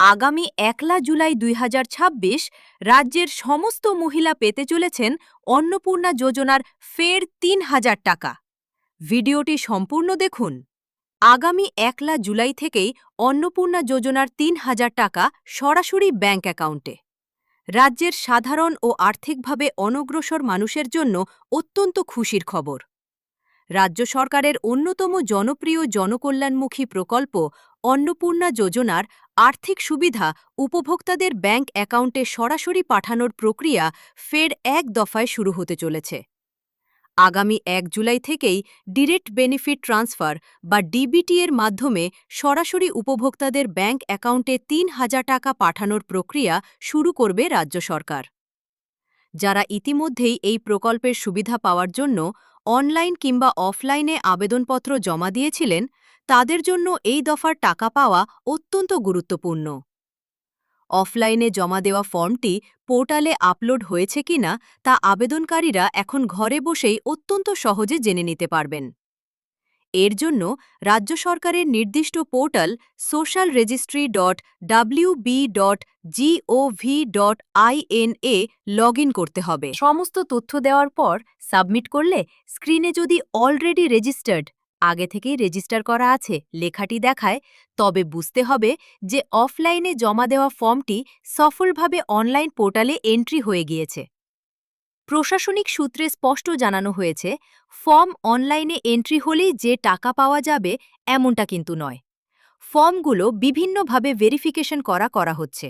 আগামী ১ জুলাই ২০২৬ রাজ্যের সমস্ত মহিলা পেতে চলেছেন অন্নপূর্ণা যোজনার ফের ৩,০০০ টাকা। ভিডিওটি সম্পূর্ণ দেখুন। আগামী ১ জুলাই থেকেই অন্নপূর্ণা যোজনার ৩,০০০ টাকা সরাসরি ব্যাংক অ্যাকাউন্টে। রাজ্যের সাধারণ ও আর্থিকভাবে অনগ্রসর মানুষের জন্য অত্যন্ত খুশির খবর। রাজ্য সরকারের অন্যতম জনপ্রিয় জনকল্যাণমুখী প্রকল্প অন্নপূর্ণা যোজনার আর্থিক সুবিধা উপভোক্তাদের ব্যাংক অ্যাকাউন্টে সরাসরি পাঠানোর প্রক্রিয়া ফের এক দফায় শুরু হতে চলেছে। আগামী ১ জুলাই থেকেই ডিরেক্ট বেনিফিট ট্রান্সফার বা ডিবিটি এর মাধ্যমে সরাসরি উপভোক্তাদের ব্যাংক অ্যাকাউন্টে ৩,০০০ টাকা পাঠানোর প্রক্রিয়া শুরু করবে রাজ্য সরকার। যারা ইতিমধ্যেই এই প্রকল্পের সুবিধা পাওয়ার জন্য অনলাইন কিংবা অফলাইনে আবেদনপত্র জমা দিয়েছিলেন, তাদের জন্য এই দফার টাকা পাওয়া অত্যন্ত গুরুত্বপূর্ণ। অফলাইনে জমা দেওয়া ফর্মটি পোর্টালে আপলোড হয়েছে কিনা তা আবেদনকারীরা এখন ঘরে বসেই অত্যন্ত সহজে জেনে নিতে পারবেন। এর জন্য রাজ্য সরকারের নির্দিষ্ট পোর্টাল socialregistry.wb.gov.in এ লগইন করতে হবে। সমস্ত তথ্য দেওয়ার পর সাবমিট করলে স্ক্রিনে যদি অলরেডি রেজিস্টার্ড, আগে থেকেই রেজিস্টার করা আছে লেখাটি দেখায়, তবে বুঝতে হবে যে অফলাইনে জমা দেওয়া ফর্মটি সফলভাবে অনলাইন পোর্টালে এন্ট্রি হয়ে গিয়েছে। প্রশাসনিক সূত্রে স্পষ্ট জানানো হয়েছে, ফর্ম অনলাইনে এন্ট্রি হলেই যে টাকা পাওয়া যাবে এমনটা কিন্তু নয়। ফর্মগুলো বিভিন্নভাবে ভেরিফিকেশন করা হচ্ছে।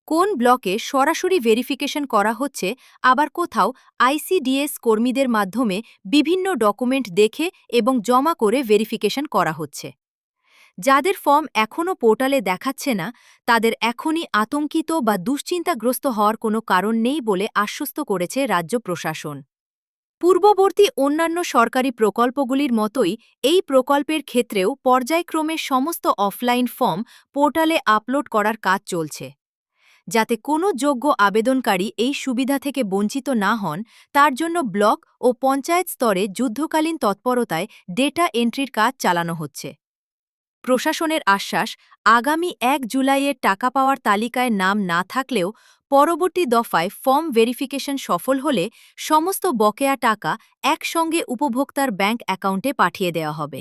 কোন ব্লকে সরাসরি ভেরিফিকেশন করা হচ্ছে, আবার কোথাও আইসিডিএস কর্মীদের মাধ্যমে বিভিন্ন ডকুমেন্ট দেখে এবং জমা করে ভেরিফিকেশন করা হচ্ছে। যাদের ফর্ম এখনও পোর্টালে দেখাচ্ছে না, তাদের এখনই আতঙ্কিত বা দুশ্চিন্তাগ্রস্ত হওয়ার কোনো কারণ নেই বলে আশ্বস্ত করেছে রাজ্য প্রশাসন। পূর্ববর্তী অন্যান্য সরকারি প্রকল্পগুলির মতোই এই প্রকল্পের ক্ষেত্রেও পর্যায়ক্রমে সমস্ত অফলাইন ফর্ম পোর্টালে আপলোড করার কাজ চলছে। যাতে কোনো যোগ্য আবেদনকারী এই সুবিধা থেকে বঞ্চিত না হন, তার জন্য ব্লক ও পঞ্চায়েত স্তরে যুদ্ধকালীন তৎপরতায় ডেটা এন্ট্রির কাজ চালানো হচ্ছে। প্রশাসনের আশ্বাস, আগামী ১ জুলাইয়ের টাকা পাওয়ার তালিকায় নাম না থাকলেও পরবর্তী দফায় ফর্ম ভেরিফিকেশন সফল হলে সমস্ত বকেয়া টাকা একসঙ্গে উপভোক্তার ব্যাংক অ্যাকাউন্টে পাঠিয়ে দেওয়া হবে।